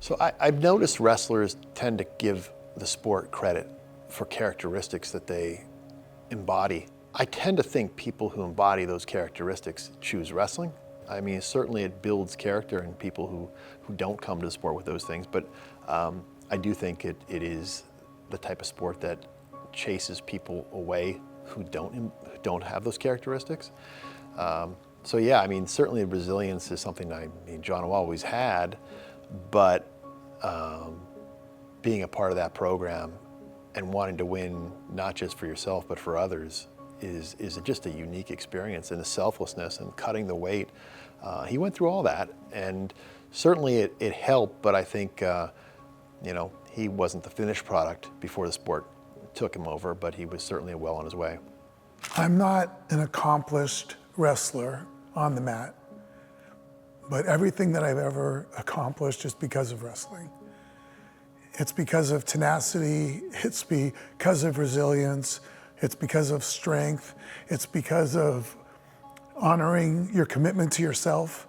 So I've noticed wrestlers tend to give the sport credit for characteristics that they embody. I tend to think people who embody those characteristics choose wrestling. I mean, certainly it builds character in people who don't come to the sport with those things, but I do think it is the type of sport that chases people away who don't have those characteristics. So yeah, I mean, certainly resilience is something John always had, but being a part of that program and wanting to win not just for yourself but for others is just a unique experience, and the selflessness and cutting the weight. He went through all that, and certainly it helped, but I think he wasn't the finished product before the sport took him over, but he was certainly well on his way. I'm not an accomplished wrestler on the mat, but everything that I've ever accomplished is because of wrestling. It's because of tenacity, it's because of resilience, it's because of strength, it's because of honoring your commitment to yourself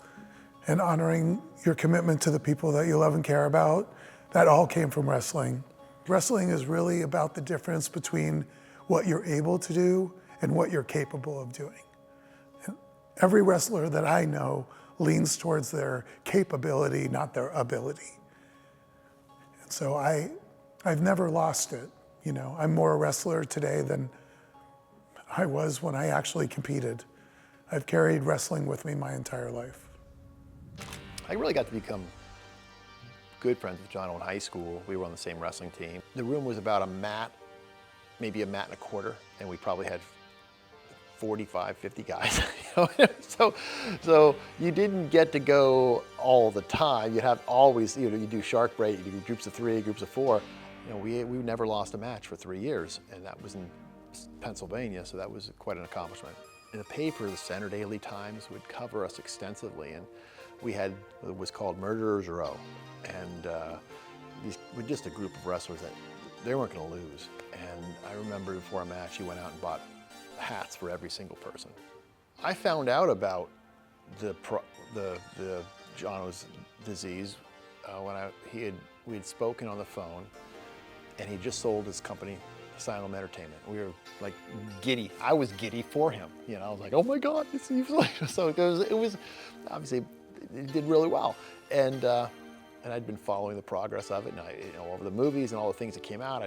and honoring your commitment to the people that you love and care about. That all came from wrestling. Wrestling is really about the difference between what you're able to do and what you're capable of doing. Every wrestler that I know leans towards their capability, not their ability. And so I've never lost it. I'm more a wrestler today than I was when I actually competed. I've carried wrestling with me my entire life. I really got to become good friends with John in high school. We were on the same wrestling team. The room was about a mat, maybe a mat and a quarter, and we probably had 45, 50 guys. So you didn't get to go all the time. You'd have always, you do shark break, you do groups of 3, groups of 4. We never lost a match for 3 years, and that was in Pennsylvania, so that was quite an accomplishment. In the paper, the Center Daily Times would cover us extensively, and we had what was called Murderers Row, and these were just a group of wrestlers that they weren't going to lose. And I remember before a match, he went out and bought hats for every single person. I found out about the Jono's disease when we had spoken on the phone, and he just sold his company, Asylum Entertainment. We were like giddy. I was giddy for him. I was like, oh my God, it's so it was obviously it did really well, and I'd been following the progress of it, and over the movies and all the things that came out,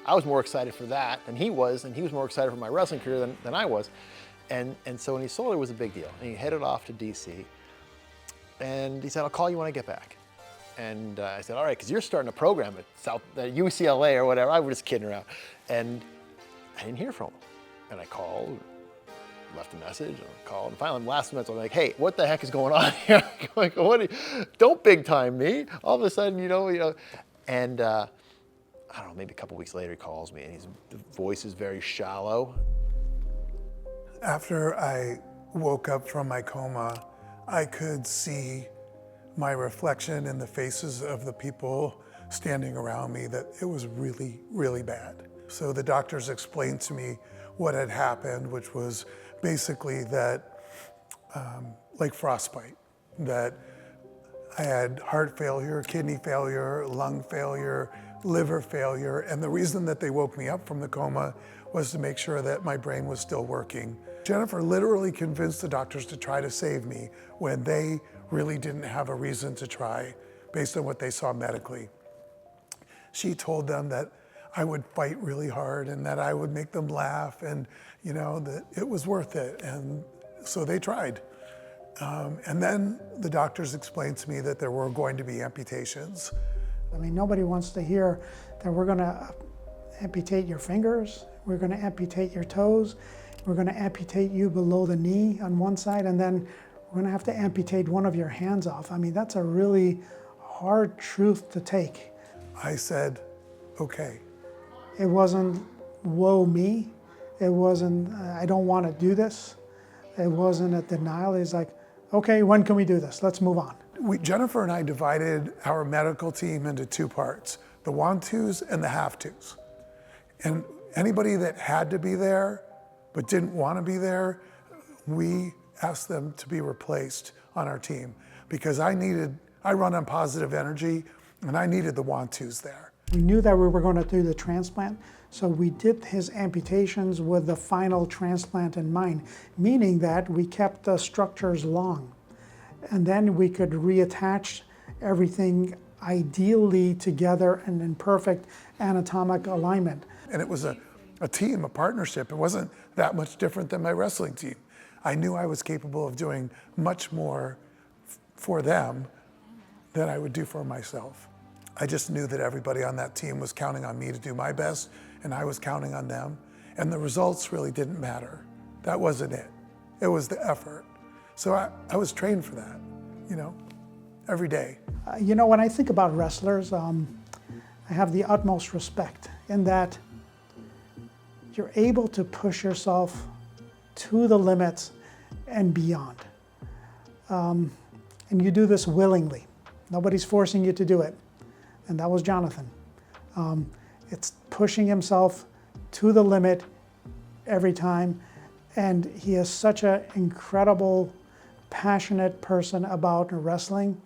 I was more excited for that than he was, and he was more excited for my wrestling career than I was, and so when he sold it, it was a big deal, and he headed off to DC, and he said, I'll call you when I get back. And I said, all right, because you're starting a program at UCLA or whatever. I was just kidding around. And I didn't hear from him. And I called, left a message, and I called. And finally, last minute, I'm like, hey, what the heck is going on here? Like, don't big time me. All of a sudden, And I don't know, maybe a couple weeks later, he calls me, and the voice is very shallow. After I woke up from my coma, I could see my reflection in the faces of the people standing around me that it was really, really bad. So the doctors explained to me what had happened, which was basically that, like frostbite, that I had heart failure, kidney failure, lung failure, liver failure, and the reason that they woke me up from the coma was to make sure that my brain was still working. Jennifer literally convinced the doctors to try to save me when they really didn't have a reason to try based on what they saw medically. She told them that I would fight really hard and that I would make them laugh, and that it was worth it, and so they tried. And then the doctors explained to me that there were going to be amputations. Nobody wants to hear that we're going to amputate your fingers, we're going to amputate your toes, we're going to amputate you below the knee on one side, and then we're going to have to amputate one of your hands off. That's a really hard truth to take. I said, okay. It wasn't, woe me. It wasn't, I don't want to do this. It wasn't a denial. It's like, okay, when can we do this? Let's move on. Jennifer and I divided our medical team into 2 parts, the want-tos and the have-tos. And anybody that had to be there but didn't want to be there, we asked them to be replaced on our team, because I needed I run on positive energy, and I needed the want-tos there. We knew that we were going to do the transplant, so we did his amputations with the final transplant in mind, meaning that we kept the structures long. And then we could reattach everything ideally together and in perfect anatomic alignment. And it was a team, a partnership. It wasn't that much different than my wrestling team. I knew I was capable of doing much more for them than I would do for myself. I just knew that everybody on that team was counting on me to do my best, and I was counting on them. And the results really didn't matter. That wasn't it. It was the effort. So I was trained for that, you know, every day. You know, when I think about wrestlers, I have the utmost respect in that you're able to push yourself to the limits and beyond. And you do this willingly. Nobody's forcing you to do it. And that was Jonathan. It's pushing himself to the limit every time. And he is such an incredible, passionate person about wrestling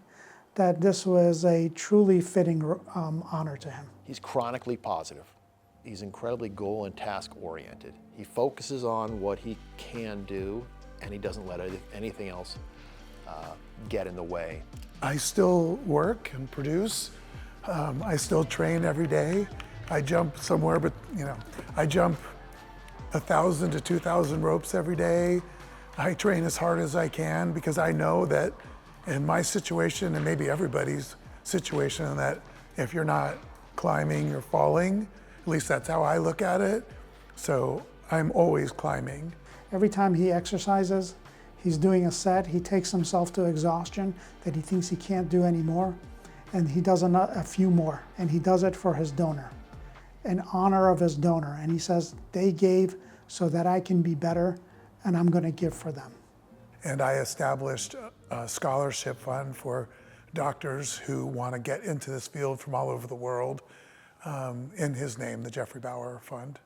that this was a truly fitting honor to him. He's chronically positive. He's incredibly goal and task oriented. He focuses on what he can do, and he doesn't let anything else get in the way. I still work and produce. I still train every day. I jump somewhere, but you know, I jump 1,000 to 2,000 ropes every day. I train as hard as I can because I know that in my situation, and maybe everybody's situation, that if you're not climbing, you're falling. At least that's how I look at it. So I'm always climbing. Every time he exercises, he's doing a set, he takes himself to exhaustion that he thinks he can't do anymore, and he does a few more, and he does it for his donor, in honor of his donor. And he says, they gave so that I can be better, and I'm going to give for them. And I established a scholarship fund for doctors who want to get into this field from all over the world in his name, the Jeffrey Bauer Fund.